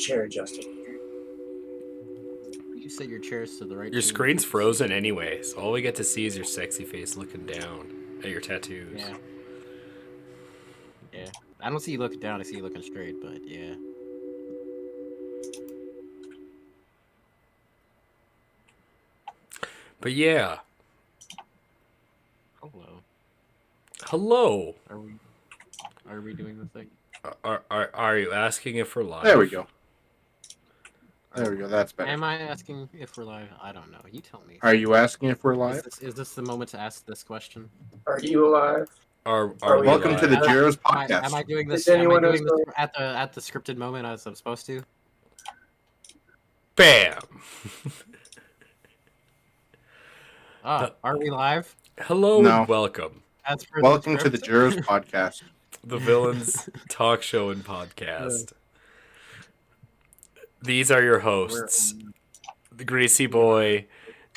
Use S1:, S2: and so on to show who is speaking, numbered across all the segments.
S1: chair adjusting.
S2: You set your chairs to the right.
S3: Your screen's frozen anyway, so all we get to see is your sexy face looking down at your tattoos.
S2: Yeah. Yeah. I don't see you looking down. I see you looking straight. But yeah.
S3: But yeah.
S2: Hello.
S3: Hello.
S2: Are we doing the thing?
S3: Are you asking if we're live?
S4: There we go. There we go. That's better.
S2: Am I asking if we're live? I don't know. You tell me.
S4: Are you asking if we're live?
S2: Is this the moment to ask this question?
S1: Are you alive?
S3: Are we
S4: Welcome
S3: live?
S4: to the Jiro's podcast.
S2: Am I doing this?
S1: Is anyone
S2: am I doing
S1: else
S2: this at the scripted moment as I'm supposed to?
S3: Bam.
S2: Are we live?
S3: Hello
S4: No.
S3: and welcome.
S2: As per
S4: Welcome to the
S2: script?
S4: Jiro's podcast.
S3: The Villains Talk Show and Podcast. These are your hosts. The Greasy Boy,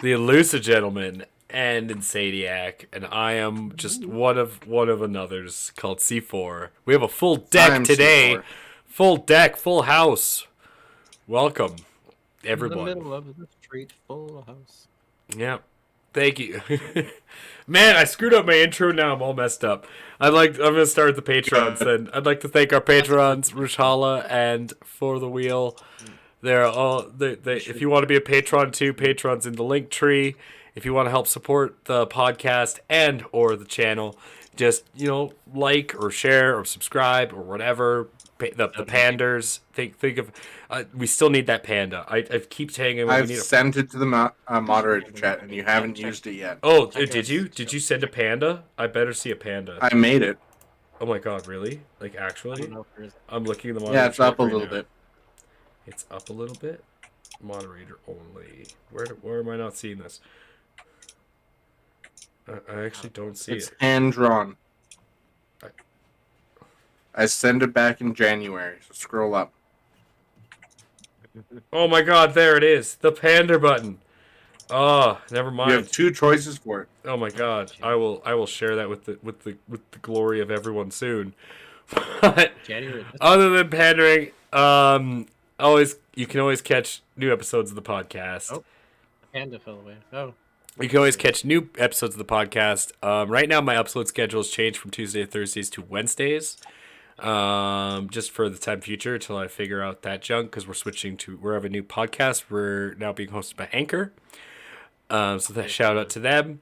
S3: the Elusive Gentleman, and Insaniac, and I am just one of another's called C4. We have a full deck
S4: I'm
S3: today.
S4: C4.
S3: Full deck, full house. Welcome, everyone.
S2: In the middle of the street, full house.
S3: Yeah. Thank you. Man, I screwed up my intro. Now I'm all messed up. I'm gonna start with the patrons. Then I'd like to thank our patrons, Rushala and For the Wheel. They're all they. If you want to be a patron too, patrons in the link tree. If you want to help support the podcast and or the channel, just like or share or subscribe or whatever. The panders. Think of. We still need that panda. I keep saying it.
S4: I've sent it to the moderator chat, and you haven't used it yet.
S3: Oh, did you? Did you send a panda? I better see a panda.
S4: I made it.
S3: Oh my god, really? Like
S2: I
S3: actually?
S2: don't know if there's.
S3: I'm looking at the moderator.
S4: Yeah, it's up a
S3: right
S4: little
S3: now.
S4: bit.
S3: It's up a little bit. Moderator only. Where am I not seeing this? I actually don't see
S4: It's
S3: it.
S4: hand drawn. I sent it back in January, so scroll up.
S3: Oh my god, there it is. The panda button. Oh, never mind.
S4: You have two choices for it.
S3: Oh my god. I will share that with the glory of everyone soon. But
S2: January.
S3: other than pandering, you can always catch new episodes of the podcast.
S2: Oh. Panda fell away. Oh.
S3: You can always catch new episodes of the podcast. Right now, my upload schedule has changed from Tuesday to Thursdays to Wednesdays. Just for the time future until I figure out that junk, because we have a new podcast. We're now being hosted by Anchor. So that shout out to them.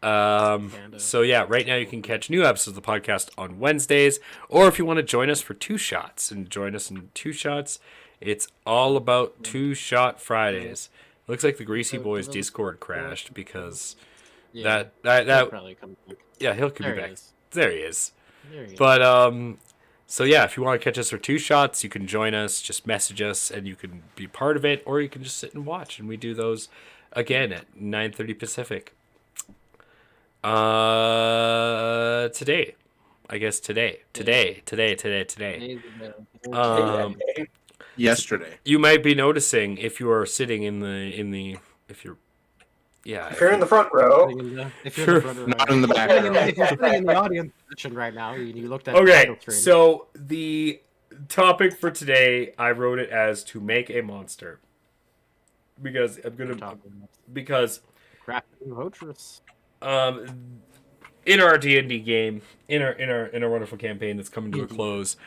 S3: So yeah, right now you can catch new episodes of the podcast on Wednesdays, or if you want to join us for 2 shots and join us in 2 shots, it's all about 2-shot Fridays. Looks like the Greasy Boys Discord crashed because that
S2: probably come back.
S3: yeah, he'll be
S2: There he
S3: back.
S2: is.
S3: There he is.
S2: There you go.
S3: But so yeah, if you want to catch us for 2 shots, you can join us. Just message us, and you can be part of it, or you can just sit and watch. And we do those again at 9:30 Pacific. Today, I guess today.
S4: Yesterday.
S3: You might be noticing if you are sitting in the if you're
S1: If you're in the front row,
S2: If you're in the front row,
S4: Not in the back.
S2: if you're sitting in the audience position right now, you looked at the
S3: Okay,
S2: title screen.
S3: so the topic for today, I wrote it as to make a monster. Because because
S2: crafting Votress.
S3: in our D&D game, in our wonderful campaign that's coming to a close,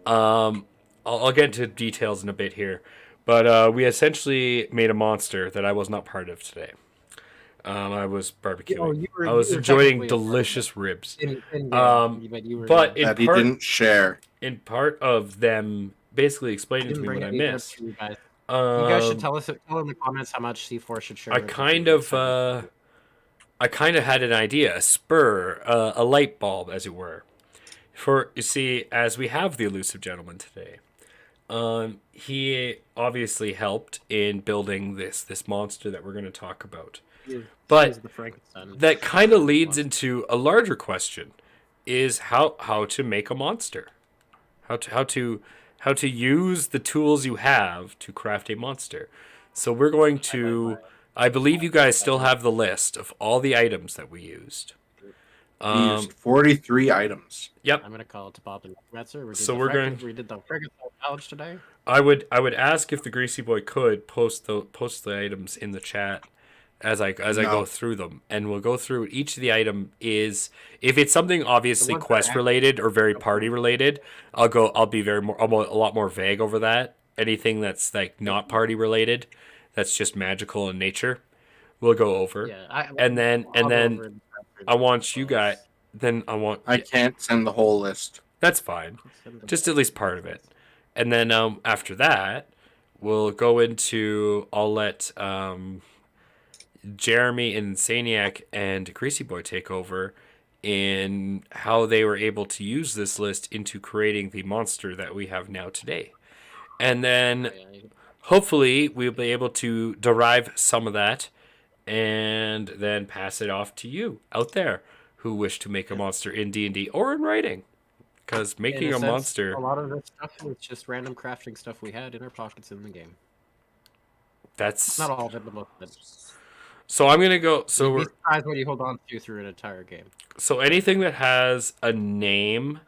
S3: I'll get into details in a bit here, but we essentially made a monster that I was not part of today. I was barbecuing. I was enjoying delicious ribs. But in
S4: That he
S3: part,
S4: didn't share.
S3: in part of them basically explaining to me what I missed.
S2: You guys should tell in the comments how much C4 should share.
S3: I kind of had an idea, a spur, a light bulb, as it were. For you see, as we have the Elusive Gentleman today, he obviously helped in building this monster that we're going to talk about. But that kind of leads into a larger question: is how to make a monster, how to use the tools you have to craft a monster. So we're going to. I believe you guys still have the list of all the items that we used.
S4: We used 43 items.
S3: Yep.
S2: I'm gonna call it to Bob and Metzer.
S3: So we're going.
S2: We did the Frega's challenge today.
S3: I would ask if the Greasy Boy could post the items in the chat as I go through them, and we'll go through each of the item is if it's something obviously quest related or very party related, I'll be a lot more vague over that. Anything that's like not party related, that's just magical in nature, we'll go over.
S2: Yeah,
S3: and then I want you guys. Then
S4: I can't send the whole list.
S3: That's fine. Just at least part of it. And then after that, we'll go into. I'll let Jeremy and Saniac and Greasy Boy take over in how they were able to use this list into creating the monster that we have now today. And then hopefully we'll be able to derive some of that and then pass it off to you out there who wish to make a monster in D&D or in writing. Because making a monster...
S2: A lot of this stuff was just random crafting stuff we had in our pockets in the game.
S3: That's...
S2: Not all of it, but most of it.
S3: So I'm going to go... So
S2: we're surprised what you hold on to through an entire game.
S3: So anything that has a name...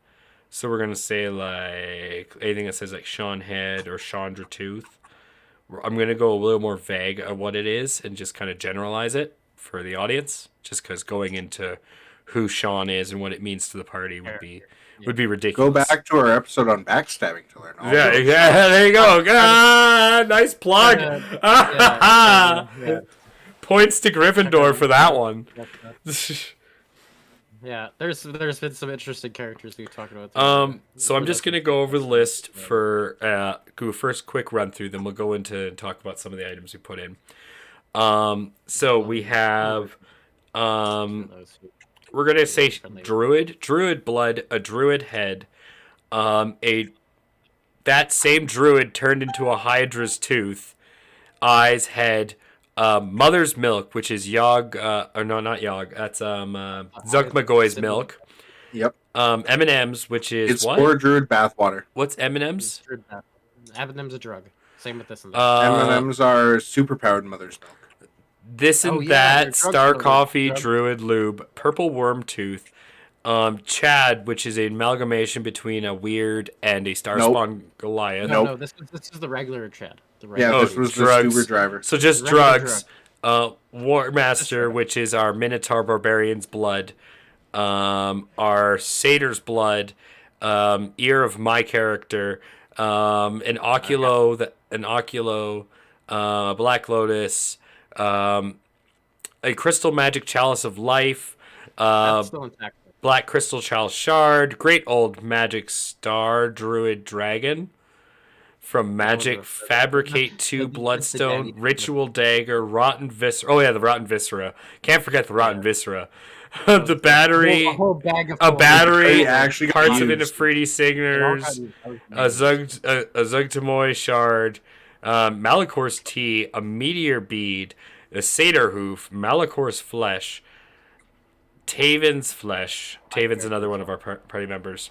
S3: So we're going to say like... Anything that says like Sean Head or Chandra Tooth. I'm going to go a little more vague of what it is and just kind of generalize it for the audience. Just because going into who Sean is and what it means to the party would be ridiculous.
S4: Go back to our episode on backstabbing to learn all.
S3: Yeah, there you go. Nice plug. Points to Gryffindor for that one.
S2: Yeah, there's been some interesting characters we've talked about.
S3: So I'm just gonna go over the list for do a first quick run through, then we'll go into talk about some of the items we put in. So we have we're gonna say druid blood, a druid head, that same druid turned into a hydra's tooth, eyes, head. Mother's milk, which is Yog, or no, not Yog. That's Zugmagoy's milk.
S4: Yep.
S3: M&M's, which is
S4: it's for druid bathwater.
S3: What's M&M's?
S2: M&M's a drug. Same with this and
S4: that. M&M's are superpowered mother's milk.
S3: This and that, Star Coffee, Druid Lube, Purple Worm Tooth, Chad, which is an amalgamation between a weird and a Starspawn Goliath.
S2: No, this is the regular Chad.
S4: This was drugs. The scuba driver.
S3: So just drugs. War Master, which is our Minotaur Barbarian's blood. Our Satyr's blood. Ear of my character. An Oculo, Black Lotus. A Crystal Magic Chalice of Life. Black Crystal Chalice Shard. Great Old Magic Star Druid Dragon. From Magic, Fabricate 2, Bloodstone, Ritual Dagger, Rotten Viscera. Oh, yeah, the Rotten Viscera. Can't forget the Rotten Viscera. The battery, a battery, parts of Inifridi Signers, a Zugtamoy Shard, Malicor's Tea, a Meteor Bead, a Satyr Hoof, Malicor's Flesh, Taven's Flesh. Taven's another one of our party members.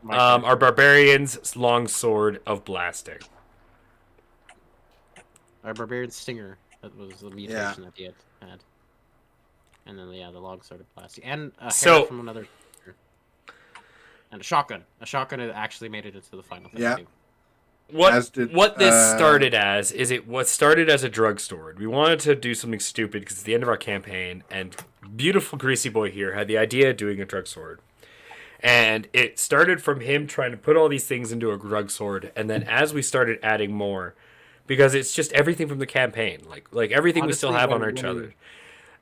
S3: Our Barbarian's Long Sword of Blasting.
S2: Our Barbarian's Stinger. That was the mutation that he had. And then, the Long Sword of Blasting. And a hair from another... And a shotgun. A shotgun that actually made it into the final thing.
S4: Yeah.
S3: What this started as is what started as a drugstore. We wanted to do something stupid because it's the end of our campaign, and beautiful Greasy Boy here had the idea of doing a drugstore. And it started from him trying to put all these things into a drugstore, and then as we started adding more, because it's just everything from the campaign, like everything honestly, we still have on each other.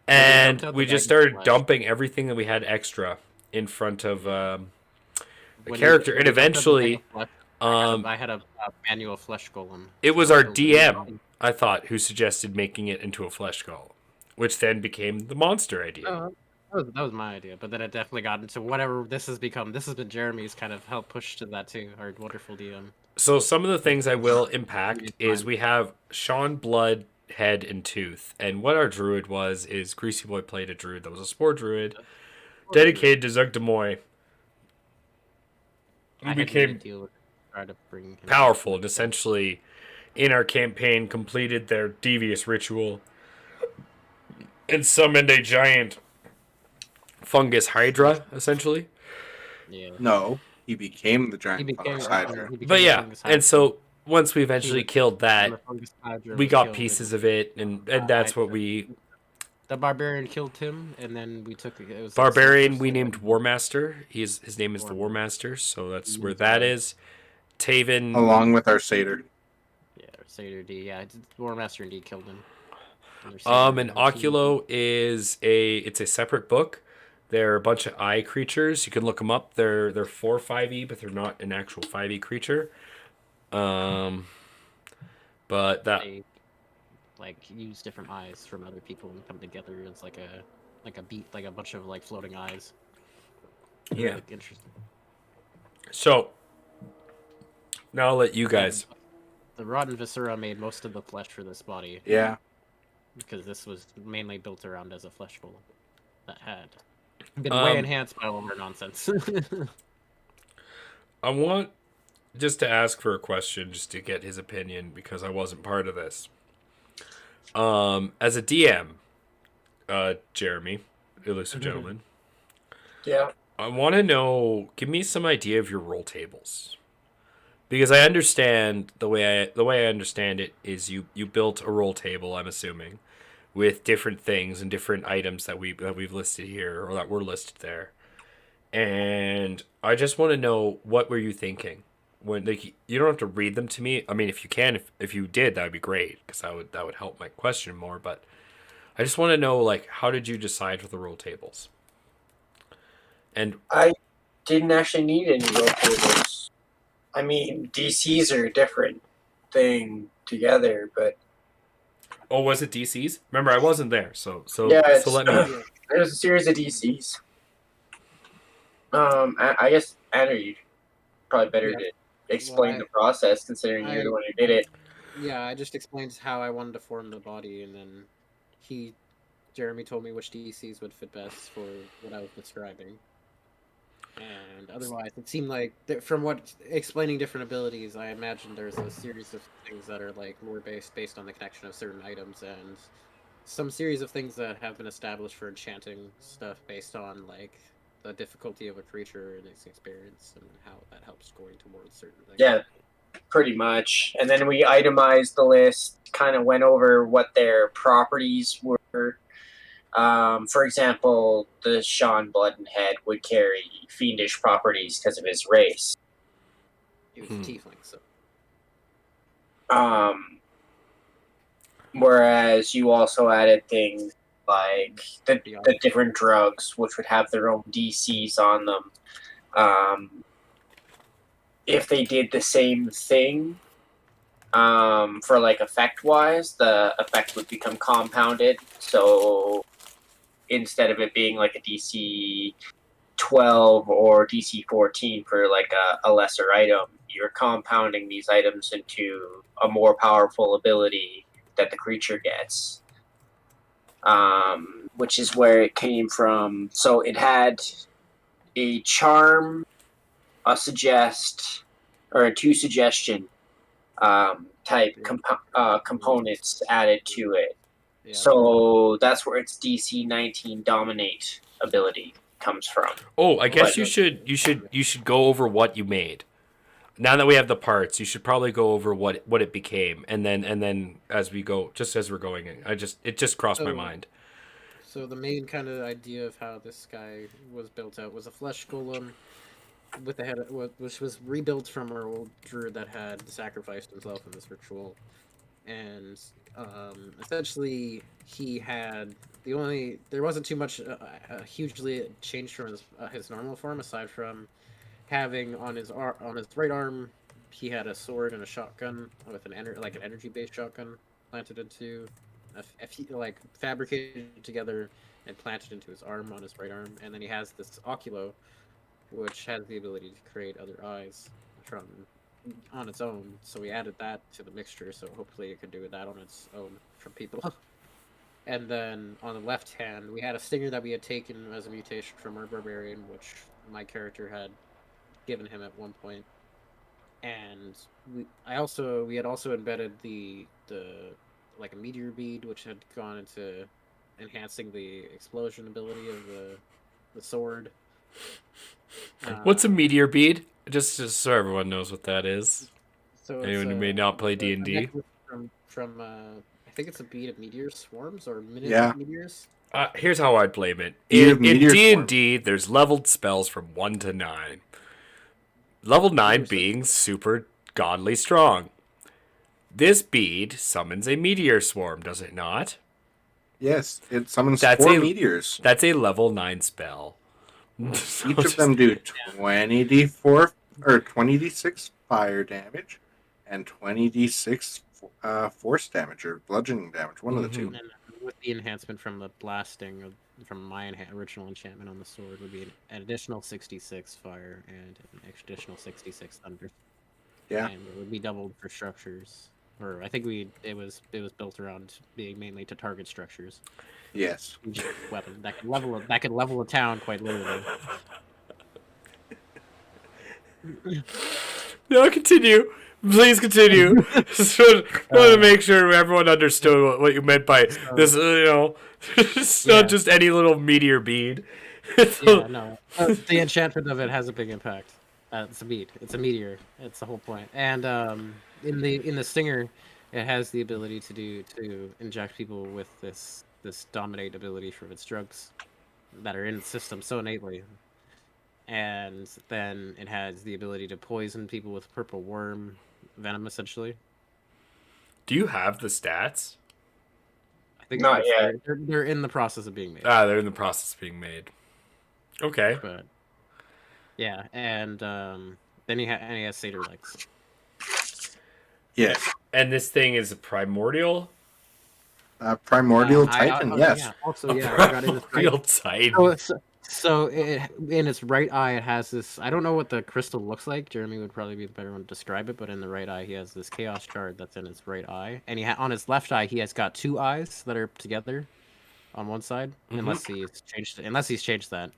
S3: And we just started dumping everything that we had extra in front of the character, and eventually...
S2: I had a manual flesh golem.
S3: It was our DM, I thought, who suggested making it into a flesh golem, which then became the monster idea.
S2: That was my idea, but then it definitely got into whatever this has become. This has been Jeremy's kind of help push to that too, our wonderful DM.
S3: So some of the things I will impact is we have Sean Blood, Head, and Tooth, and what our druid was is Greasy Boy played a druid that was a spore druid, dedicated to Zugdamoy. He became powerful and essentially in our campaign completed their devious ritual and summoned a giant fungus hydra essentially.
S4: No, he became the giant fungus hydra.
S3: But yeah, and so once we eventually killed that, we got pieces of it, and that's what we.
S2: The barbarian killed him, and then we took it. Was
S3: Barbarian we named Warmaster. His name is the Warmaster, so that's where that is. Taven,
S4: along with our satyr.
S2: Yeah, Satyr D. Yeah, Warmaster indeed killed him.
S3: And Oculo is it's a separate book. They're a bunch of eye creatures. You can look them up. They're 4 5e, but they're not an actual 5e creature. But that
S2: they like use different eyes from other people and come together. It's like a bunch of like floating eyes.
S3: Yeah,
S2: like, interesting.
S3: So now I'll let you guys.
S2: The rotten viscera made most of the flesh for this body.
S4: Yeah.
S2: Because this was mainly built around as a flesh golem that had been way enhanced by all of our nonsense.
S3: I want just to ask for a question, just to get his opinion, because I wasn't part of this. As a DM, Jeremy, elusive gentleman.
S1: Yeah.
S3: I want to know. Give me some idea of your roll tables, because I understand the way I understand it is you built a roll table. I'm assuming, with different things and different items that we've listed here or that were listed there, and I just want to know, what were you thinking when, like, you don't have to read them to me. I mean, if you can, if you did, that would be great, because that would help my question more. But I just want to know, like, how did you decide for the roll tables? And
S1: I didn't actually need any roll tables. I mean, DCs are a different thing together, but
S3: oh, was it DCs? Remember, I wasn't there, so
S1: yeah,
S3: so let me.
S1: There's a series of DCs. I guess Anna, you probably better to explain the process, considering you're the one who did it.
S2: Yeah, I just explained how I wanted to form the body, and then Jeremy told me which DCs would fit best for what I was describing. And otherwise, it seemed like, from what explaining different abilities, I imagine there's a series of things that are like more based on the connection of certain items, and some series of things that have been established for enchanting stuff based on like the difficulty of a creature and its experience and how that helps going towards certain things.
S1: Yeah, pretty much. And then we itemized the list, kind of went over what their properties were. For example, the Sean Bloodenhead would carry fiendish properties because of his race.
S2: He was a tiefling, so.
S1: Whereas you also added things like the different drugs, which would have their own DCs on them. If they did the same thing, for like effect-wise, the effect would become compounded. So instead of it being like a DC 12 or DC 14 for like a lesser item, you're compounding these items into a more powerful ability that the creature gets, which is where it came from. So it had a charm, a suggest, or a 2 suggestion type components added to it. Yeah. So that's where its DC 19 dominate ability comes from.
S3: Oh, I guess you should go over what you made. Now that we have the parts, you should probably go over what it became, and then as we go, just as we're going in, it just crossed my mind.
S2: So the main kind of idea of how this guy was built out was a flesh golem with the head, which was rebuilt from our old druid that had sacrificed himself in this ritual, and essentially he had there wasn't too much hugely changed from his normal form, aside from having on his right arm he had a sword and a shotgun with an energy based shotgun planted into like fabricated together and planted into his arm on his right arm, and then he has this oculo which has the ability to create other eyes on its own, so we added that to the mixture, so hopefully it could do that on its own from people. And then on the left hand, we had a stinger that we had taken as a mutation from our barbarian, which my character had given him at one point. And we had also embedded the like a meteor bead, which had gone into enhancing the explosion ability of the sword.
S3: What's a meteor bead? Just so everyone knows what that is.
S2: So
S3: Anyone who may not play
S2: a
S3: D&D?
S2: from I think it's a bead of meteor swarms or minute
S4: Yeah.
S2: meteors.
S3: Here's how I'd blame it.
S4: Bead of
S3: In
S4: meteor
S3: D&D, there's leveled spells from 1 to 9. Level 9 being super godly strong. This bead summons a meteor swarm, does it not?
S4: Yes, it summons
S3: That's
S4: 4
S3: a-
S4: meteors.
S3: That's a level 9 spell.
S4: Each of them do 20d4 or 20d6 fire damage and 20d6 force damage or bludgeoning damage. One of the two.
S2: And with the enhancement from the blasting from my original enchantment on the sword would be an additional 66 fire and an additional 66 thunder.
S4: Yeah.
S2: And it would be doubled for structures. Or I think it was built around being mainly to target structures.
S4: Yes.
S2: Weapon that could level a town quite literally.
S3: No, continue. Please continue. Just want to make sure everyone understood what you meant by this. It's not just any little meteor bead.
S2: No. The enchantment of it has a big impact. It's a bead. It's a meteor. It's the whole point. And in the stinger, it has the ability to inject people with this dominate ability from its drugs that are in the system so innately. And then it has the ability to poison people with purple worm venom, essentially.
S3: Do you have the stats?
S2: I think
S1: Not yet.
S2: They're in the process of being made.
S3: They're in the process of being made. Okay.
S2: But yeah, and then he has satyr legs.
S4: Yes.
S3: And this thing is a primordial?
S4: Primordial Titan, yes.
S2: Yeah, also, yeah, I got
S3: Primordial Titan.
S2: So in its right eye, it has this. I don't know what the crystal looks like. Jeremy would probably be the better one to describe it. But in the right eye, he has this chaos shard that's in his right eye, and on his left eye, he has got 2 eyes that are together on one side. Unless he's changed that.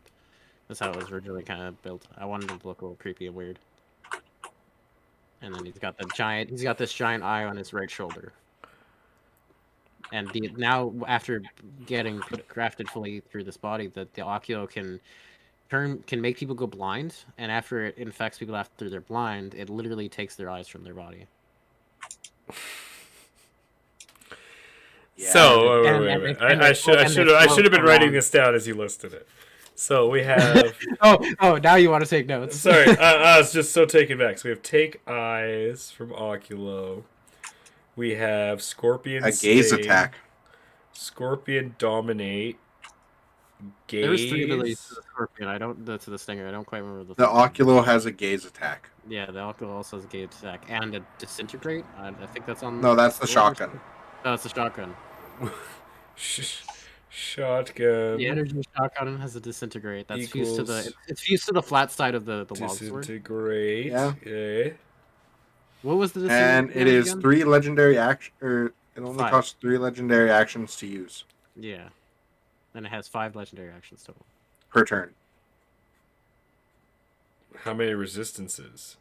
S2: That's how it was originally kind of built. I wanted it to look a little creepy and weird. And then he's got this giant eye on his right shoulder. And now, after getting crafted fully through this body, the Oculo can make people go blind, and after it infects people after they're blind, it literally takes their eyes from their body.
S3: Yeah. So wait. I should have been writing this down as you listed it. So we have.
S2: oh! Now you want to take notes?
S3: Sorry, I was just so taken back. So we have take eyes from Oculo. We have Scorpion.
S4: A gaze attack.
S3: Scorpion dominate. Gaze.
S2: There's 3 abilities to the Scorpion. To the Stinger. I don't quite remember
S4: the Oculo has a gaze attack.
S2: Yeah, the Oculo also has a gaze attack and a disintegrate. I think that's on.
S4: No, that's the shotgun.
S2: No, it's the shotgun.
S3: Shotgun.
S2: The energy shotgun has a disintegrate. That's fused to the. It's fused to the flat side of the log sword.
S3: Disintegrate.
S4: Yeah.
S3: Okay.
S2: What was the disintegrate?
S4: And it is
S2: again?
S4: 3 legendary action. Or it only
S2: 5.
S4: costs 3 legendary actions to use.
S2: Yeah. Then it has 5 legendary actions total
S4: Per turn.
S3: How many resistances?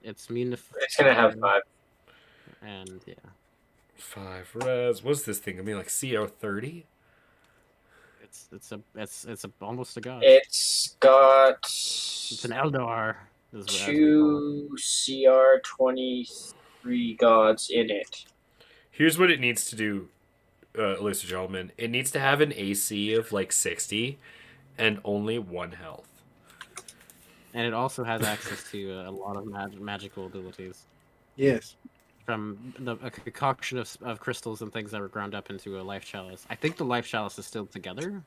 S2: It's immune to.
S1: It's gonna have 5.
S2: And yeah.
S3: 5 res. What's this thing? I mean, like CR30.
S2: It's almost a god.
S1: It's got.
S2: It's an Eldar.
S1: 2 CR23 gods in it.
S3: Here's what it needs to do, ladies and gentlemen. It needs to have an AC of like 60 and only 1 health.
S2: And it also has access to a lot of magical abilities.
S4: Yes.
S2: From a concoction of crystals and things that were ground up into a life chalice. I think the life chalice is still together.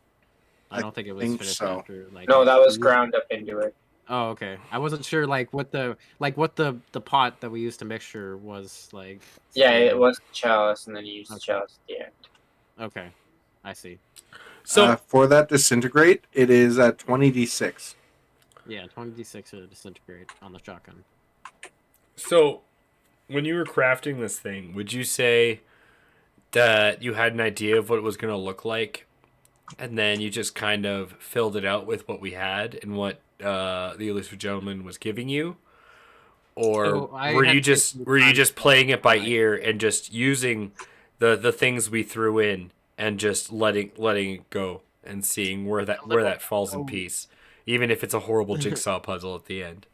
S2: I don't think it was finished
S4: so.
S2: after.
S1: No, that was ground up into it.
S2: Oh, okay. I wasn't sure what the pot that we used to mixture was like.
S1: Yeah, it was the chalice, and then you used the chalice at the end.
S2: Okay, I see.
S3: So
S4: for that disintegrate, it is at 20d6.
S2: Yeah, 20d6 to disintegrate on the shotgun.
S3: So, when you were crafting this thing, would you say that you had an idea of what it was going to look like, and then you just kind of filled it out with what we had and what the elusive gentleman was giving you, or were you just playing it by ear and just using the things we threw in and just letting it go and seeing where that falls in piece, even if it's a horrible jigsaw puzzle at the end?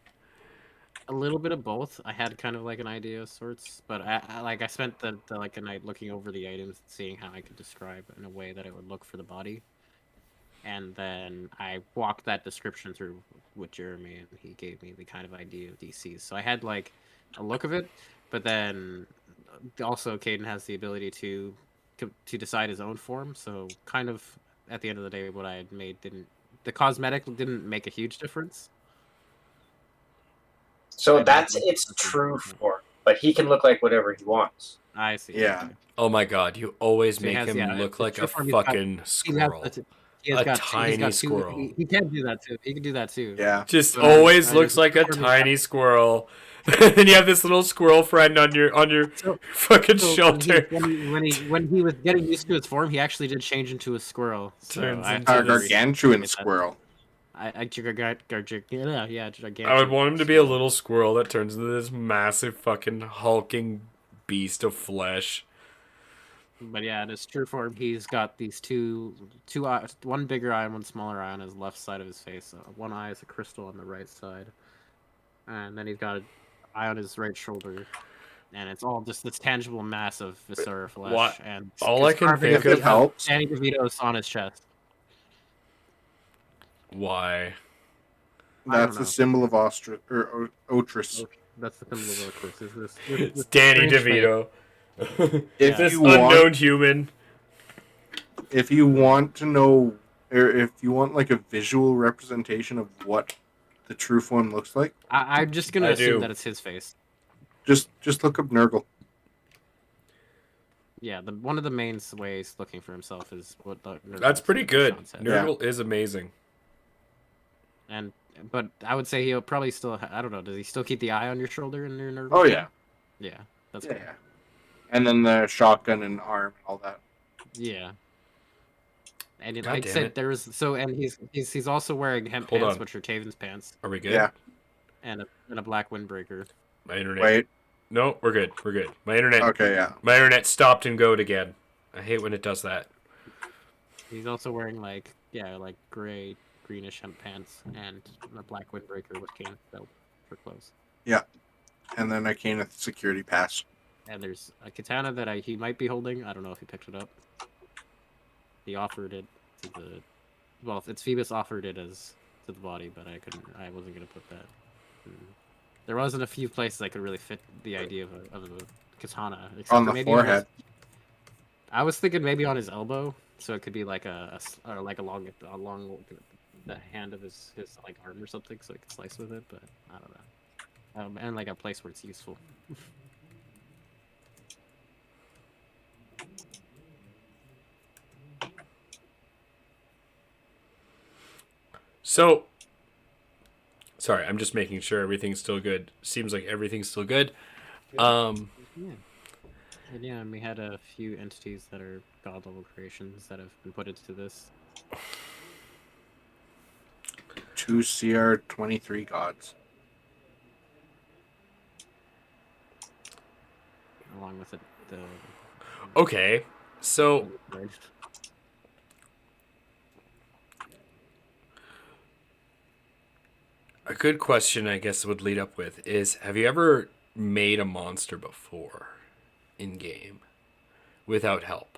S2: A little bit of both. I had kind of like an idea of sorts, but I spent the like a night looking over the items, seeing how I could describe in a way that it would look for the body, and then I walked that description through with Jeremy, and he gave me the kind of idea of DCs. So I had like a look of it, but then also Caden has the ability to decide his own form. So kind of at the end of the day, what I had made the cosmetic didn't make a huge difference.
S1: So that's its true form, but he can look like whatever he wants.
S2: I see.
S4: Yeah.
S2: Okay.
S3: Oh my god, you always
S2: So he
S3: make
S2: has,
S3: him
S2: yeah,
S3: look
S2: the
S3: like
S2: true
S3: a
S2: form,
S3: fucking squirrel. A tiny squirrel.
S2: He can do that too. He can do that too.
S4: Yeah.
S3: Just
S2: But
S3: always
S2: I
S3: looks
S2: just-
S3: like a tiny squirrel. And you have this little squirrel friend on your
S2: So-
S3: fucking
S2: So
S3: shelter.
S2: when he was getting used to his form, he actually did change into a squirrel. So
S3: Turns
S2: I
S3: into
S4: A
S3: this-
S4: gargantuan squirrel.
S2: gigantic.
S3: I would want him to be a little squirrel that turns into this massive fucking hulking beast of flesh.
S2: But yeah, in his true form, he's got these two eyes, one bigger eye and one smaller eye on his left side of his face. One eye is a crystal on the right side, and then he's got an eye on his right shoulder. And it's all just this tangible mass of viscera flesh.
S3: What?
S2: And
S3: All I can
S2: carving
S3: think
S2: of
S3: of-
S4: helps.
S2: Danny DeVito's on his chest.
S3: Why?
S2: I don't
S4: That's
S2: know.
S4: the symbol of Otris.
S2: That's the symbol of Oakley. Is this
S3: It's Danny
S2: strange
S3: DeVito.
S4: If
S3: This
S4: you want,
S3: unknown human.
S4: if you want to know, or if you want like a visual representation of what the true form looks like,
S2: I'm just gonna
S3: I
S2: assume
S3: do.
S2: that it's his face.
S4: just look up Nurgle.
S2: Yeah, one of the main ways looking for himself is what the.
S3: That's pretty good.
S2: Sean said.
S4: Yeah.
S3: Nurgle is amazing.
S2: But I would say he'll probably still. I don't know. Does he still keep the eye on your shoulder in your nerve?
S4: Oh yeah,
S2: Yeah, that's
S4: yeah,
S2: cool.
S4: yeah. And then the shotgun and arm and all that.
S2: Yeah. And
S3: God
S2: like I
S3: damn
S2: said,
S3: it.
S2: there was and he's also wearing hemp
S3: Hold
S2: pants,
S3: on.
S2: which are Taven's pants,
S3: Are we good?
S4: Yeah.
S2: and a black windbreaker.
S3: My internet.
S4: Wait.
S3: No, we're good. We're good. My internet.
S4: Okay. Yeah.
S3: My internet stopped and goed again. I hate when it does that.
S2: He's also wearing like gray, greenish hemp pants and a black windbreaker with cane belt for clothes.
S4: And then I came with the security pass.
S2: And there's a katana that he might be holding. I don't know if he picked it up. He offered it to the. Well, it's Phoebus offered it as to the body, but I couldn't. I wasn't gonna put that. There wasn't a few places I could really fit the idea of a katana. Except
S4: On
S2: for
S4: the
S2: maybe
S4: forehead.
S2: I was thinking maybe on his elbow, so it could be like or like along the hand of his like arm or something, so it could slice with it. But I don't know. And like a place where it's useful.
S3: So, sorry, I'm just making sure everything's still good. Seems like everything's still good.
S2: Yeah. And yeah, and we had a few entities that are god level creations that have been put into this.
S4: 2 CR23 gods.
S2: Along with it, the
S3: Okay, so a good question, I guess, would lead up with is: have you ever made a monster before in game without help?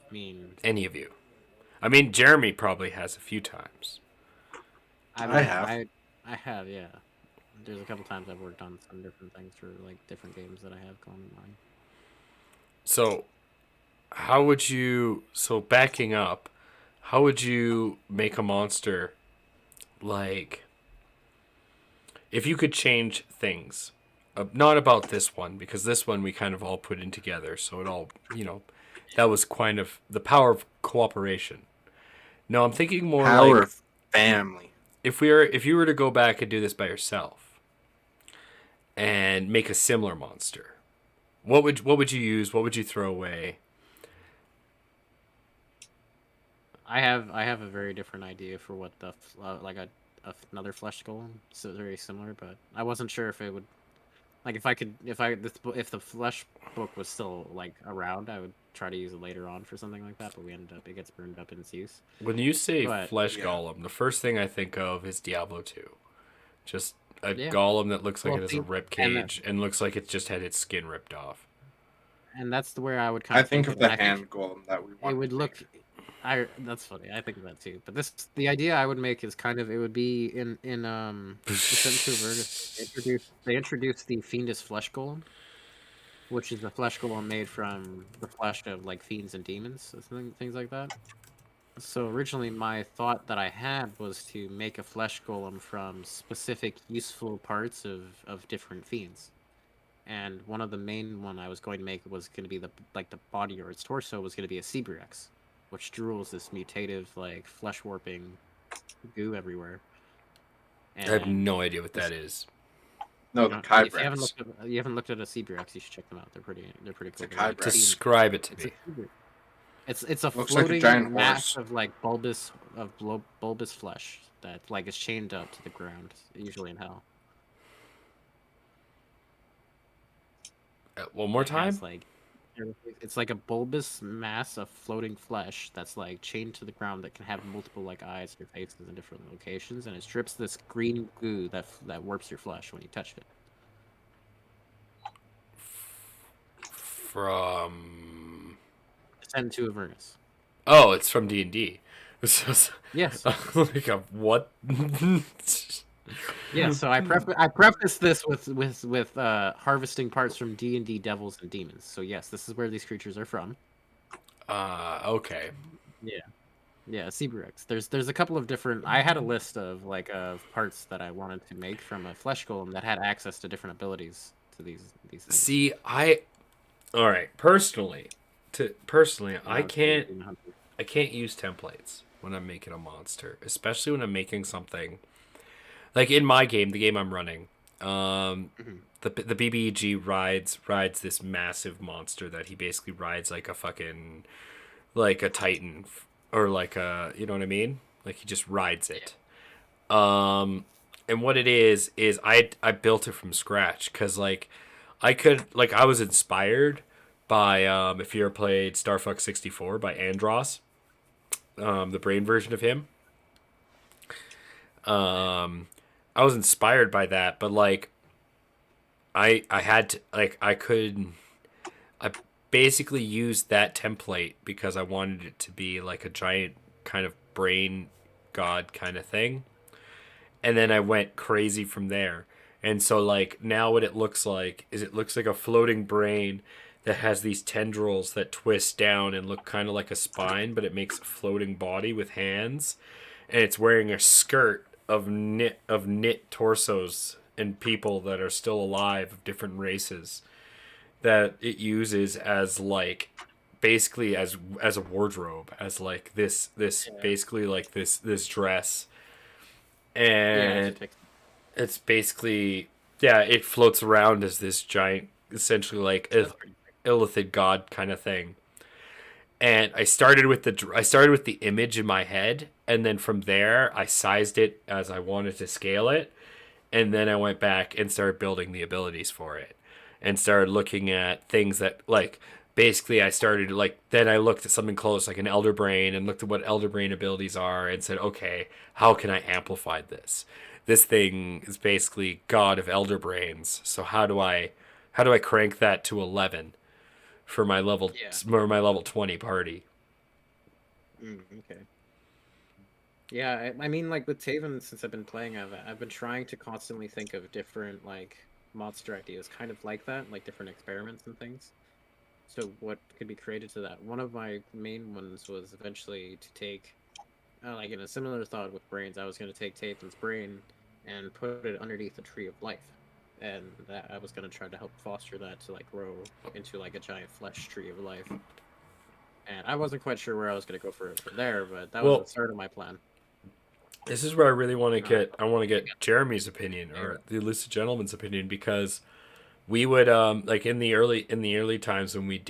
S2: I mean,
S3: Any of you? I mean, Jeremy probably has a few times.
S4: I have.
S2: I have, yeah. There's a couple times I've worked on some different things for like different games that I have going in mind.
S3: So, how would you? So backing up, how would you make a monster? Like, if you could change things, not about this one because this one we kind of all put in together, so it all that was kind of the power of cooperation. No, I'm thinking more
S4: Power
S3: like
S4: of family.
S3: if you were to go back and do this by yourself and make a similar monster, what would you use? What would you throw away?
S2: I have a very different idea for what the another flesh golem. So very similar, but I wasn't sure if it would Like if the flesh book was still like around, I would try to use it later on for something like that. But it gets burned up in its use.
S3: When you say
S2: But
S3: flesh golem, the first thing I think of is Diablo 2. Just a
S2: yeah,
S3: golem that looks like
S2: well,
S3: it has a rib cage and looks like it just had its skin ripped off.
S2: and that's where I would kind
S4: I
S2: of
S4: think
S2: think
S4: of the hand golem that we want.
S2: it would look. That's funny. I think of that too. But the idea I would make is kind of it would be in Ascent to Avernus. They introduced the Fiendus Flesh Golem, which is the flesh golem made from the flesh of like fiends and demons, things like that. So originally, my thought that I had was to make a flesh golem from specific useful parts of different fiends. And one of the main one I was going to make was going to be the body or its torso was going to be a Cebrex, which drools this mutative like flesh warping goo everywhere.
S3: And I have no idea what that is.
S4: No, the Kybrex.
S2: If you haven't looked at a Cebrex, you should check them out. They're pretty cool.
S3: Describe it to me.
S2: It's a
S4: looks
S2: floating
S4: like a giant
S2: mass
S4: horse.
S2: of like bulbous flesh that like is chained up to the ground, usually in hell.
S3: One more time.
S2: It's like a bulbous mass of floating flesh that's like chained to the ground that can have multiple like eyes or faces in different locations, and it drips this green goo that warps your flesh when you touch it.
S3: From
S2: Ascent to Avernus.
S3: Oh, it's from D&D.
S2: Yes.
S3: Like a what?
S2: Yeah, so I preface this with harvesting parts from D&D Devils and Demons. So yes, this is where these creatures are from.
S3: Okay.
S2: Yeah, Cebrex. There's a couple of different. I had a list of parts that I wanted to make from a flesh golem that had access to different abilities to these things.
S3: See, all right. Personally, I can't use templates when I'm making a monster, especially when I'm making something. Like in my game, the game I'm running, the BBEG rides this massive monster that he basically rides like a fucking like a Titan or like a, you know what I mean? Like he just rides it. And what it is I built it from scratch because like I was inspired by if you ever played Star Fox 64 by Andros, the brain version of him. I was inspired by that, but like I had to I basically used that template because I wanted it to be like a giant kind of brain god kind of thing. And then I went crazy from there. And so like now what it looks like is it looks like a floating brain that has these tendrils that twist down and look kind of like a spine, but it makes a floating body with hands, and it's wearing a skirt of knit torsos and people that are still alive of different races that it uses as like basically as a wardrobe, as like this basically like this dress, and it's basically it floats around as this giant essentially like illithid god kind of thing. And I started with the image in my head, and then from there I sized it as I wanted to scale it, and then I went back and started building the abilities for it, and started looking at things that like basically I started like then I looked at something close like an Elder Brain and looked at what Elder Brain abilities are and said, okay, how can I amplify this? This thing is basically God of Elder Brains, so how do I crank that to 11? For my level 20 party.
S2: Okay. Yeah, I mean, like with Taven, since I've been playing, I've been trying to constantly think of different like monster ideas, kind of like that, like different experiments and things. So what could be created to that? One of my main ones was eventually to take, like in a similar thought with brains, I was going to take Taven's brain and put it underneath a tree of life. And that I was going to try to help foster that to like grow into like a giant flesh tree of life. And I wasn't quite sure where I was going to go from there, but that was the start of my plan.
S3: This is where I really want to get. I want to get Jeremy's opinion or the Elusive Gentleman's opinion, because we would like in the early times when you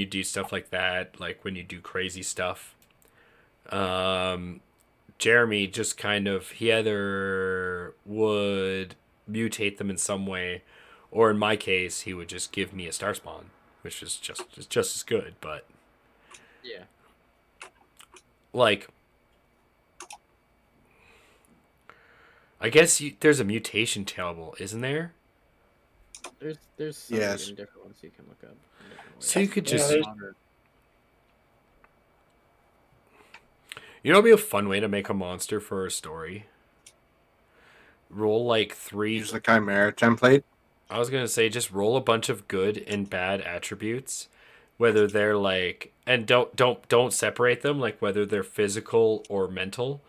S3: do stuff like that, like when you do crazy stuff. Jeremy just kind of he either would mutate them in some way, Or in my case, he would just give me a star spawn, which is just as good. But
S2: Yeah.
S3: like, I guess there's a mutation table, isn't there?
S2: There's some different ones you can look up.
S3: So you could just.
S1: Yeah,
S3: You know, it'd be a fun way to make a monster for a story. Roll like 3.
S4: Use the Chimera template.
S3: I was gonna say just roll a bunch of good and bad attributes, whether they're like, and don't separate them, like whether they're physical or mental,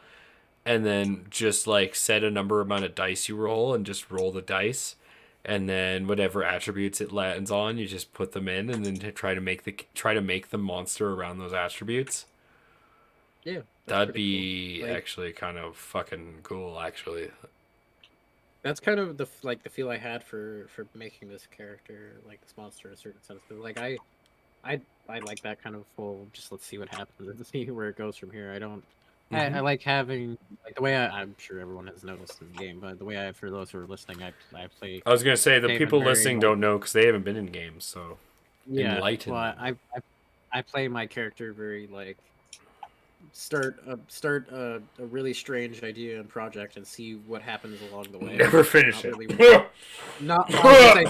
S3: and then just like set a number amount of dice you roll and just roll the dice, and then whatever attributes it lands on, you just put them in, and then try to make the monster around those attributes.
S2: Yeah,
S3: that'd be
S2: cool. Like,
S3: actually kind of fucking cool. Actually,
S2: that's kind of the feel I had for making this character, like this monster, in a certain sense. But like I like that kind of full. Just let's see what happens and see where it goes from here. I don't. I like having like the way I'm sure everyone has noticed in the game, but the way for those who are listening, I play.
S3: I was gonna say the people listening don't know because they haven't been in games, so
S2: yeah.
S3: enlighten.
S2: Well, I play my character very like start a really strange idea and project and see what happens along the way.
S3: Never finish it.
S2: Not. I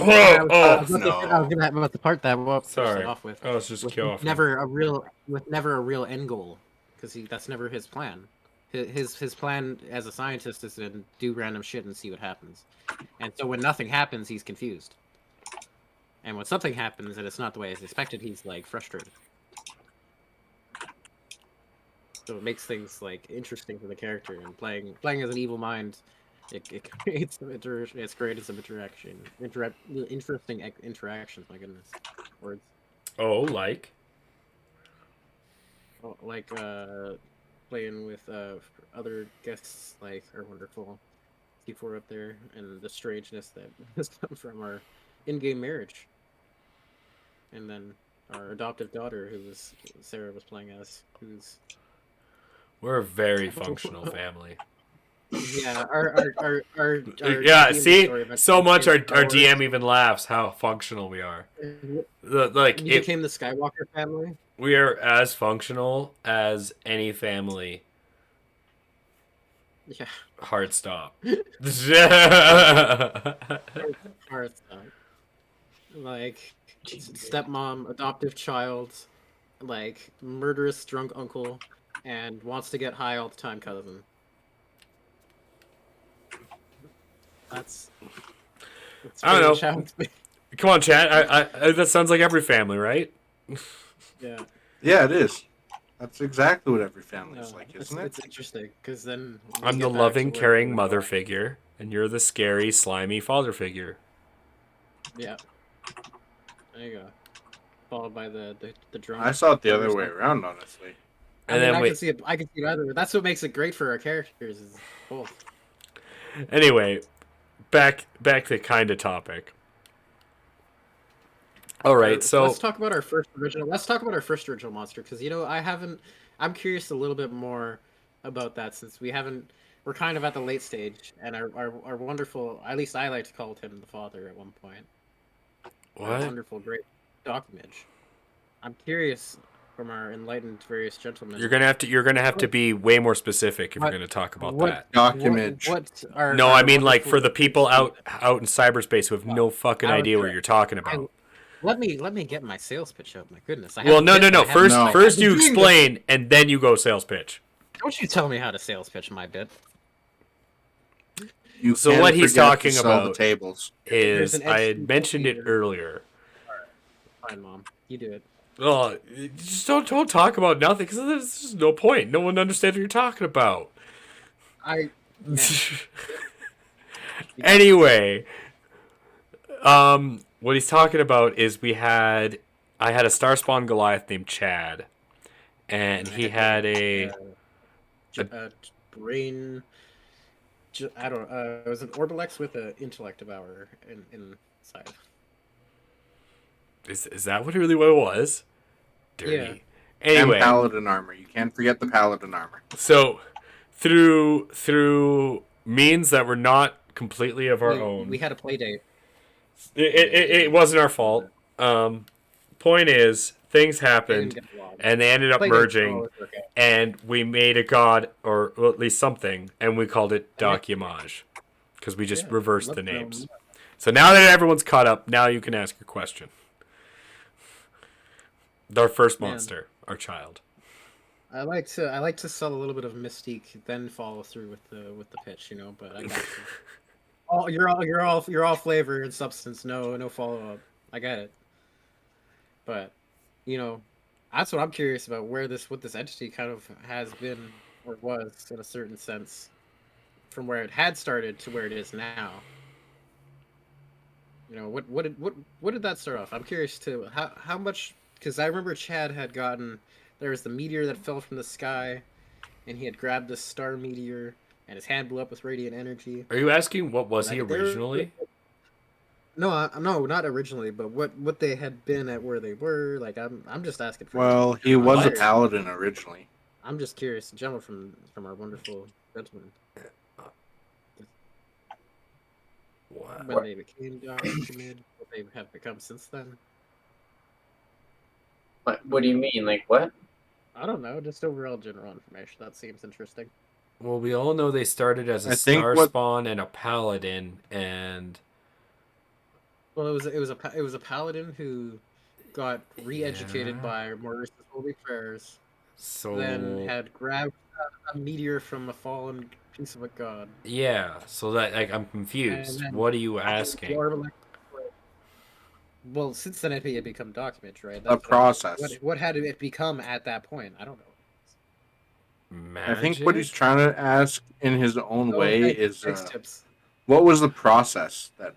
S2: was gonna have about the part that
S3: sorry.
S2: Off with.
S3: I was just kill off.
S2: Never a real end goal. Because that's never his plan. His plan as a scientist is to do random shit and see what happens. And so when nothing happens, he's confused. And when something happens and it's not the way as expected, he's like frustrated. So it makes things like interesting for the character. And playing as an evil mind, it creates some it's created some interesting interactions. My goodness, words.
S3: Oh, like.
S2: Like playing with other guests like our wonderful C4 up there, and the strangeness that has come from our in-game marriage, and then our adoptive daughter, who was Sarah was playing as, who's
S3: we're a very functional family.
S2: Yeah, our
S3: yeah. See, so much our DM even laughs how functional we are. Like
S2: you became the Skywalker family.
S3: We are as functional as any family.
S2: Yeah.
S3: Hard stop.
S2: Hard stop. Like stepmom, adoptive child, like murderous drunk uncle, and wants to get high all the time cousin. That's
S3: I don't know. Come on, chat. I that sounds like every family, right?
S2: Yeah.
S4: Yeah, it is. That's exactly what every family is like, isn't it?
S2: It's interesting because then
S3: I'm the loving, caring mother figure, and you're the scary, slimy father figure.
S2: Yeah. There you go. Followed by the drunk.
S4: I saw it the other way around, honestly.
S2: And then I can see it. I can see either. That's what makes it great for our characters. Is both.
S3: Anyway, back to kind of topic. All right, so
S2: let's talk about our first original. Let's talk about our first original monster because I'm curious a little bit more about that since we haven't. We're kind of at the late stage, and our wonderful. At least I like to call him the father at one point.
S3: What?
S2: Our wonderful, great document. I'm curious from our enlightened various gentlemen.
S3: You're gonna have to be way more specific if you're gonna talk about that
S4: document.
S3: I mean like for the people out in cyberspace who have no fucking idea what you're talking about.
S2: Let me get my sales pitch up. My goodness.
S3: No. First you explain and then you go sales pitch.
S2: Don't you tell me how to sales pitch my bit.
S3: So what he's talking about
S4: the tables.
S3: is I had mentioned it earlier.
S2: Fine, Mom. You do it.
S3: Oh, just don't talk about nothing because there's just no point. No one understands what you're talking about. Anyway, what he's talking about is I had a star spawn Goliath named Chad, and he had a
S2: brain. I don't know. It was an Orbalex with an intellect devourer inside.
S3: Is that what it was? Dirty.
S2: Yeah.
S3: Anyway,
S4: and paladin armor. You can't forget the paladin armor.
S3: So, through means that were not completely of our own,
S2: we had a play date.
S3: It wasn't our fault. Point is, things happened, and they ended up merging, and we made a god, or well, at least something, and we called it Documage, because we just reversed the names. So now that everyone's caught up, now you can ask your question. Our first monster, our child.
S2: I like to sell a little bit of mystique, then follow through with the pitch, But I got you. You're all flavor and substance. No follow up. I get it. But that's what I'm curious about. What this entity kind of has been or was in a certain sense, from where it had started to where it is now. What did that start off? I'm curious to how much, because I remember Chad had gotten. There was the meteor that fell from the sky, and he had grabbed this star meteor, and his hand blew up with radiant energy.
S3: Are you asking what was he originally?
S2: No, not originally, but what they had been at where they were. Like I'm just asking.
S4: Well, he was a paladin originally.
S2: I'm just curious in general from our wonderful gentleman. When they became documented, what they have become since then.
S1: What do you mean? Like what?
S2: I don't know, just overall general information. That seems interesting.
S3: Well, we all know they started as a star spawn and a paladin, and
S2: well, it was a paladin who got re-educated by Maurice's holy prayers.
S3: So
S2: then had grabbed a meteor from a fallen piece of a god.
S3: Yeah, so that I'm confused. What are you asking?
S2: Well, since then it had become documented, right?
S4: That's a process.
S2: What had it become at that point? I don't know.
S3: Magic?
S4: I think what he's trying to ask in his own way is what was the process that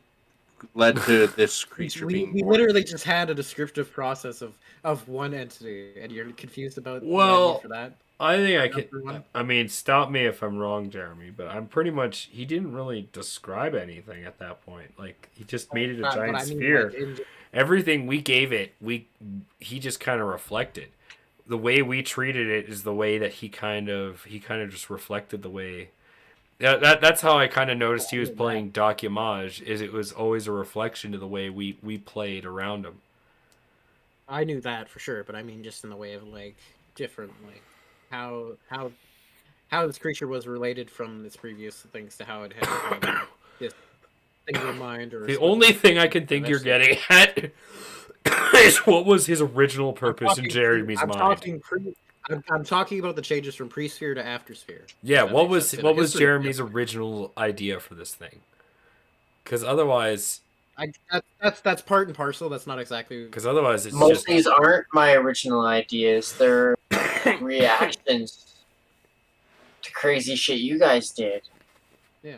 S4: led to this creature being born?
S2: We literally just had a descriptive process of one entity, and you're confused about for that?
S3: I think I can. I mean, stop me if I'm wrong, Jeremy, but I'm pretty much. He didn't really describe anything at that point. Like he just made it a giant sphere. Everything we gave it, he just kind of reflected. The way we treated it is the way that he kind of just reflected the way. That's how I kind of noticed he was playing Documage. Is it was always a reflection of the way we played around him.
S2: I knew that for sure, but I mean just in the way of like different like. How this creature was related from its previous things to how it had this thing in mind. Or
S3: the only thing I can think you're getting at is what was his original purpose in Jeremy's mind.
S2: I'm talking about the changes from pre-sphere to after sphere.
S3: Yeah, what was Jeremy's original idea for this thing? Because otherwise.
S2: That's part and parcel. That's not exactly
S3: because otherwise it's
S1: most of these aren't my original ideas. They're reactions to crazy shit you guys did.
S2: Yeah,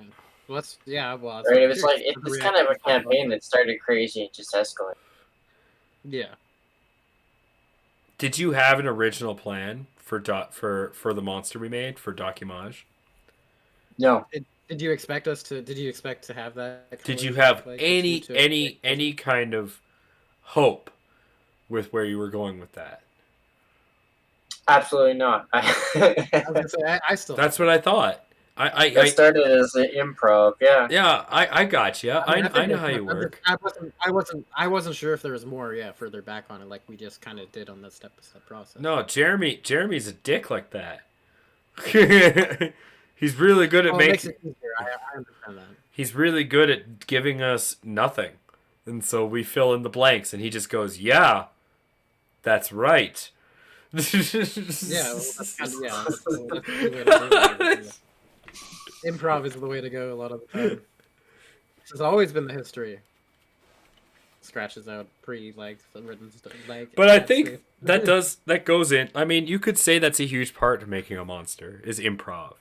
S2: well,
S1: right. It was like it's kind of a campaign that started crazy and just escalated.
S2: Yeah.
S3: Did you have an original plan for the monster we made for Documage?
S1: No.
S2: Did you expect to have that?
S3: Did you have any kind of hope with where you were going with that?
S1: Absolutely not.
S2: I still.
S3: That's what I thought.
S1: I started as an improv. Yeah.
S3: Yeah, I got you. I know how you work.
S2: I wasn't sure if there was more. Yeah, further back on it, like we just kind of did on the step-by-step process.
S3: No, Jeremy's a dick like that. He's really good at making. It easier.
S2: I understand that.
S3: He's really good at giving us nothing, and so we fill in the blanks, and he just goes, "Yeah, that's right."
S2: That's the way to do it. Improv is the way to go a lot of the time. This has always been the history. Scratches out written stuff
S3: but I think that goes in. I mean, you could say that's a huge part to making a monster is improv.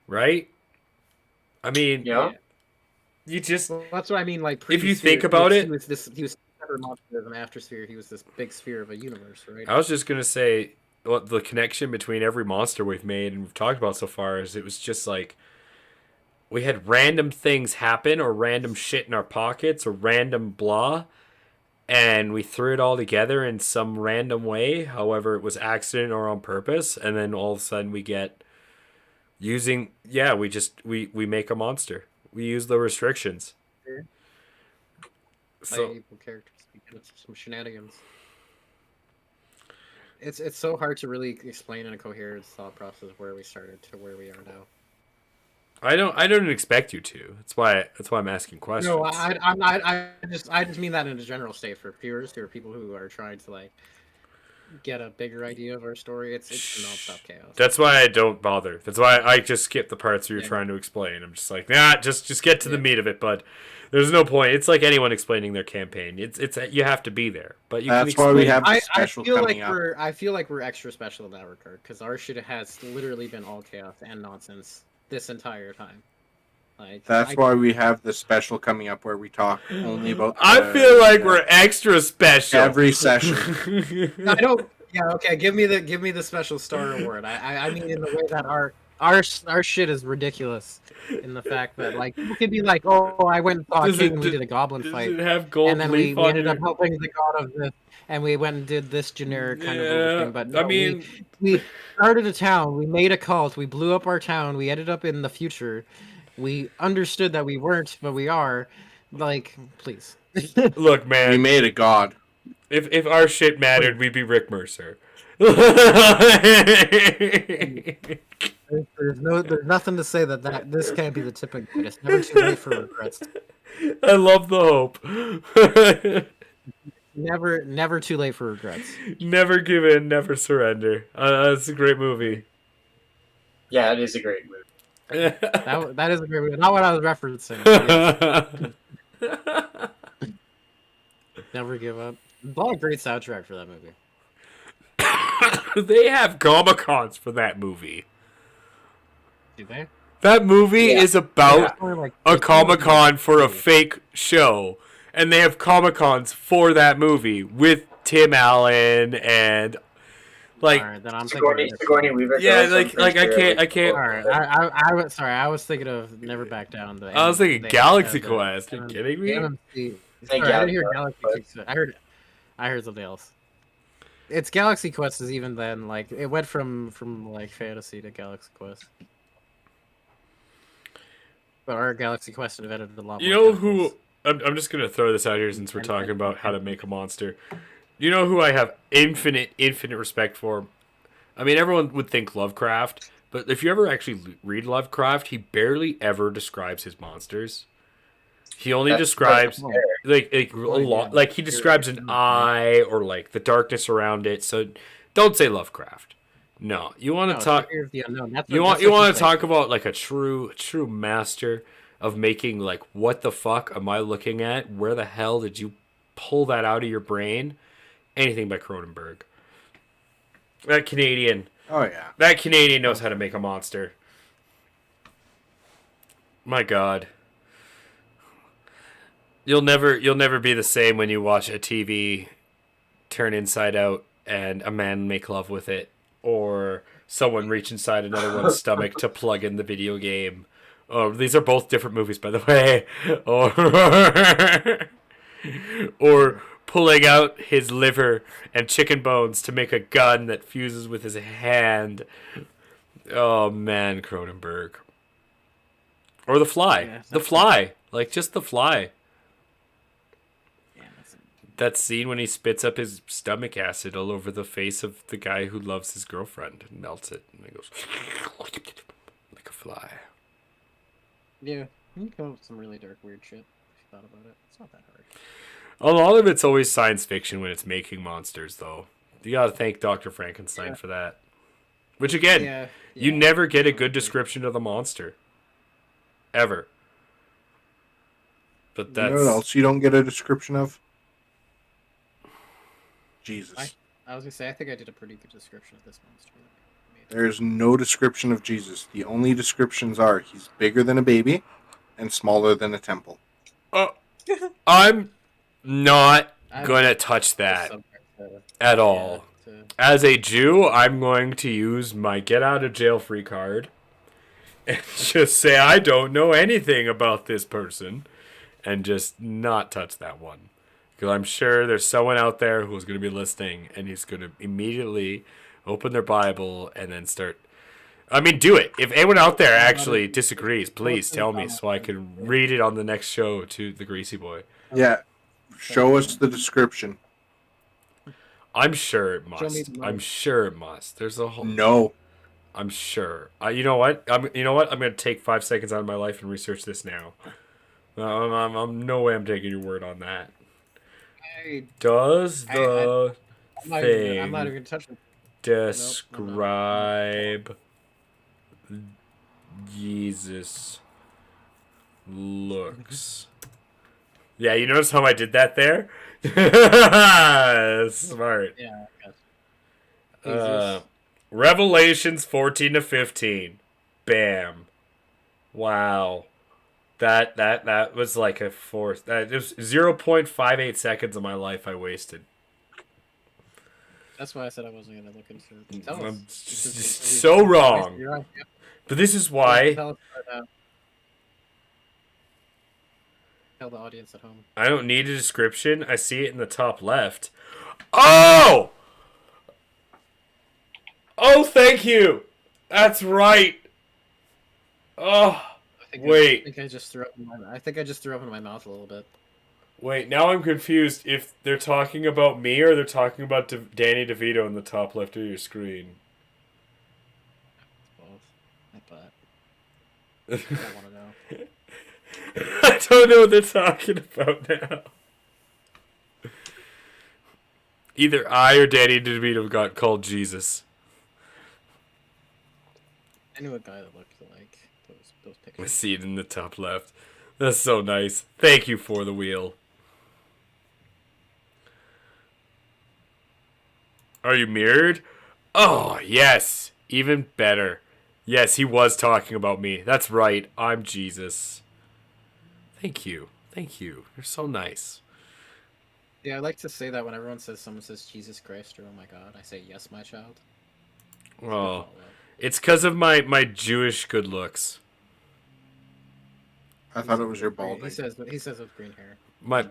S3: Right? I mean,
S1: yeah.
S3: You just
S2: that's what I mean. Like,
S3: if you think about it,
S2: he was separate monster of an after sphere. He was this big sphere of a universe, right?
S3: I was just gonna say, what the connection between every monster we've made and we've talked about so far is it was just like we had random things happen or random shit in our pockets or random blah, and we threw it all together in some random way. However, it was accident or on purpose, and then all of a sudden we get. We make a monster. We use the restrictions.
S2: playable characters because of some shenanigans. It's so hard to really explain in a coherent thought process where we started to where we are now.
S3: I don't expect you to. That's why I'm asking questions.
S2: No, I just mean that in a general state for viewers, or people who are trying to like get a bigger idea of our story. It's nonstop chaos.
S3: That's why I don't bother. That's why I just skip the parts where you're trying to explain. I'm just like, nah, just get to the meat of it, bud. There's no point. It's like anyone explaining their campaign. It's you have to be there, but you
S4: that's
S3: can
S4: why we
S3: explain.
S4: have special coming up.
S2: I feel like we're extra special in that regard because our shit has literally been all chaos and nonsense this entire time. Like,
S4: that's why we have the special coming up where we talk only about.
S3: I feel like we're extra special
S4: every session.
S2: I don't. Yeah. Okay. Give me the special star award. I mean in the way that our shit is ridiculous. In the fact that like people can be like, oh, I went and saw a king and we did a goblin fight, and then we ended up helping the god of this, and we went and did this generic kind of little thing. But no,
S3: I mean,
S2: we started a town, we made a cult, we blew up our town, we ended up in the future. We understood that we weren't, but we are. Like, please.
S3: Look, man.
S4: We made a god.
S3: If our shit mattered, we'd be Rick Mercer.
S2: There's nothing to say that this can't be the tipping point. It's never too late for regrets.
S3: I love the hope.
S2: Never too late for regrets.
S3: Never give in, never surrender. That's a great movie.
S1: Yeah, it is a great movie.
S2: that is a great movie. Not what I was referencing. Yes. Never give up. A lot of great soundtrack for that movie.
S3: They have Comic-Cons for that movie.
S2: Do they?
S3: That movie is about a Comic-Con for a fake show. And they have Comic-Cons for that movie with Tim Allen and like
S2: right, then I'm
S1: Sigourney Weaver.
S3: Yeah, like I can't.
S2: All right, I was thinking of Never Back Down.
S3: I was thinking Galaxy Quest. Are you kidding me?
S2: Sorry, I didn't hear Galaxy Quest. I heard something else. It's Galaxy Quest is even then like it went from like fantasy to Galaxy Quest. But our Galaxy Quest invented a lot more.
S3: You know who? I'm just gonna throw this out here since we're talking about how to make a monster. You know who I have infinite respect for? I mean, everyone would think Lovecraft, but if you ever actually read Lovecraft, he barely ever describes his monsters. He only describes like a lot. Like he describes an eye or like the darkness around it. So don't say Lovecraft. No, you want to talk. You want to talk about like a true master of making like what the fuck am I looking at? Where the hell did you pull that out of your brain? Anything by Cronenberg. That Canadian.
S4: Oh yeah.
S3: That Canadian knows how to make a monster. My God. You'll never be the same when you watch a TV turn inside out and a man make love with it, or someone reach inside another one's stomach to plug in the video game. Oh, these are both different movies, by the way. Or pulling out his liver and chicken bones to make a gun that fuses with his hand. Oh man, Cronenberg. Or The Fly. Yeah, The Fly. Like just The Fly. Yeah, that scene when he spits up his stomach acid all over the face of the guy who loves his girlfriend and melts it. And he goes like a fly.
S2: Yeah, you can come up with some really dark, weird shit if you thought about it. It's not that hard.
S3: A lot of it's always science fiction when it's making monsters, though. You gotta thank Dr. Frankenstein for that. Which, again, you never get a good description of the monster. Ever. But that's...
S4: You know what else you don't get a description of? Jesus.
S2: I was gonna say, I think I did a pretty good description of this monster.
S4: There's no description of Jesus. The only descriptions are he's bigger than a baby and smaller than a temple.
S3: I'm not gonna touch that at all. As a Jew, I'm going to use my get out of jail free card and just say I don't know anything about this person and just not touch that one. Because I'm sure there's someone out there who's going to be listening and he's going to immediately open their Bible and then start... I mean, do it. If anyone out there actually disagrees, please tell me so I can read it on the next show to the Greasy Boy.
S4: Yeah. Show us the description.
S3: I'm sure it must. I'm sure it must. There's a whole.
S4: No.
S3: I'm sure. You know what? You know what? I'm gonna take 5 seconds out of my life and research this now. I'm no way I'm taking your word on that. Does the thing
S2: I'm not even gonna touch it.
S3: Describe Jesus looks? Yeah, you notice how I did that there? Smart.
S2: Yeah, I guess.
S3: Revelations 14 to 15. Bam. Wow. That was like a fourth. That was 0.58 seconds of my life I wasted.
S2: That's why I said I wasn't gonna look into it.
S3: I'm so wrong. But this is why.
S2: Tell the audience at home.
S3: I don't need a description. I see it in the top left. Oh! Oh, thank you. That's right. Oh, wait.
S2: I think I just threw up in my mouth a little bit.
S3: Wait, now I'm confused if they're talking about me or they're talking about Danny DeVito in the top left of your screen.
S2: Both. I bet. I don't want to know.
S3: I don't know what they're talking about now. Either I or Danny DeVito got called Jesus.
S2: I knew a guy that looked like those pictures.
S3: I see it in the top left. That's so nice. Thank you for the wheel. Are you mirrored? Oh, yes. Even better. Yes, he was talking about me. That's right. I'm Jesus. Thank you. Thank you. You're so nice.
S2: Yeah, I like to say that when someone says Jesus Christ or oh my God, I say yes, my child.
S3: Well, it's because of my Jewish good looks.
S4: I thought it was your balding.
S2: He says with green hair.
S3: My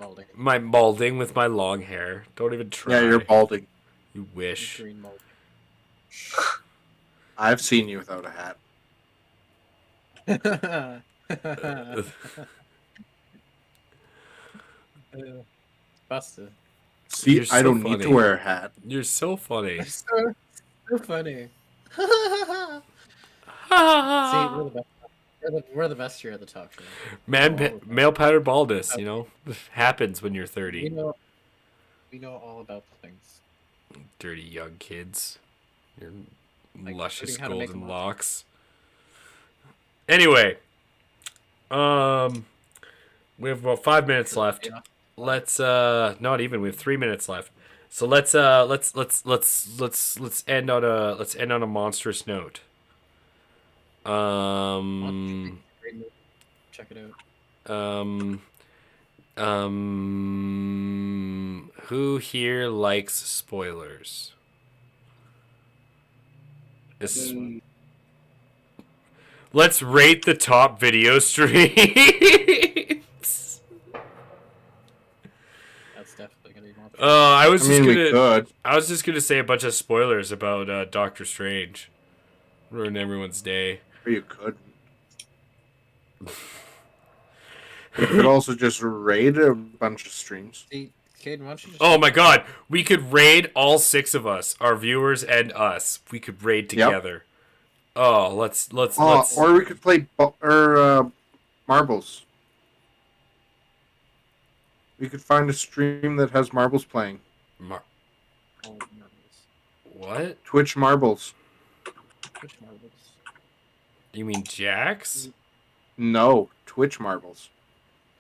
S3: balding with my long hair. Don't even try.
S4: Yeah, you're balding.
S3: You wish.
S2: Green balding.
S4: I've seen you without a hat.
S2: Busted.
S4: See, I don't need to wear a hat.
S3: You're so funny.
S2: So funny. See, we're the best here at the talk show.
S3: Male pattern baldness, you know, happens when you're 30.
S2: We know all about the things.
S3: Dirty young kids. Your luscious golden locks. Anyway, we have about 5 minutes left. Yeah. Let's not even. We have 3 minutes left. So let's end on a monstrous note.
S2: Check it out.
S3: Who here likes spoilers? Let's rate the top video streams.
S2: That's definitely gonna be more.
S3: I was just gonna say a bunch of spoilers about Doctor Strange. Ruin everyone's day.
S4: Or you could. You could also just raid a bunch of streams.
S2: Hey, Caden, why don't you just...
S3: Oh my God, we could raid all 6 of us, our viewers and us. We could raid together. Yep. Oh, let's.
S4: Or we could play marbles. We could find a stream that has marbles playing.
S3: What?
S4: Twitch marbles.
S2: Twitch marbles.
S3: You mean Jax?
S4: No, Twitch marbles.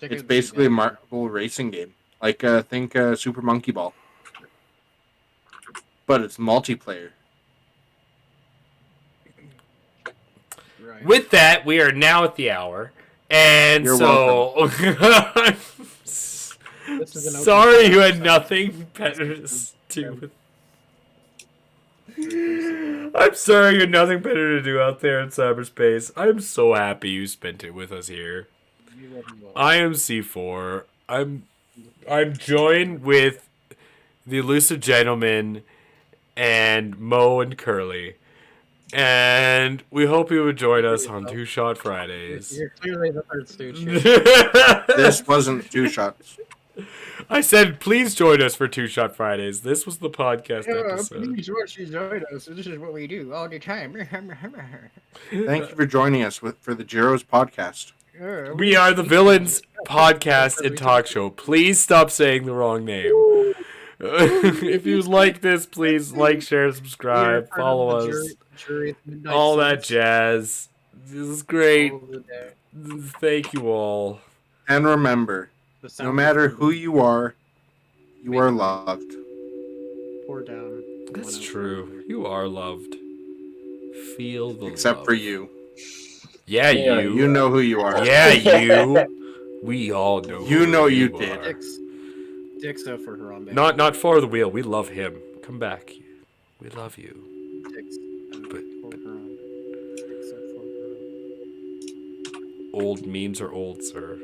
S4: It's basically a marble racing game. Like, think Super Monkey Ball. But it's multiplayer.
S3: Right. With that, we are now at the hour. And You're so... Sorry you had nothing better to do with... I'm sorry you had nothing better to do out there in cyberspace. I'm so happy you spent it with us here. I am C4. I'm joined with the elusive gentleman and Mo and Curly. And we hope you would join us on Two Shot Fridays.
S2: You're clearly the third stooge.
S4: This wasn't 2 shots.
S3: I said, please join us for Two Shot Fridays. This was the podcast episode.
S2: Please join us. This is what we do all the time.
S4: Thank you for joining us for the Jiro's podcast.
S3: We are the Villains podcast and talk show. Please stop saying the wrong name. If you like this, please like, share, subscribe, follow us. All that jazz. This is great. Thank you all.
S4: And remember, no matter who you are loved.
S2: Pour down.
S3: That's true. You are loved. Feel the
S4: Except
S3: love.
S4: for you.
S3: Yeah, you.
S4: You know who you are.
S3: Yeah, you. We all know.
S4: You know you
S3: are.
S4: did.
S2: Dixo for Harambe.
S3: Not for the wheel. We love him. Come back. We love you. But old memes are old, sir.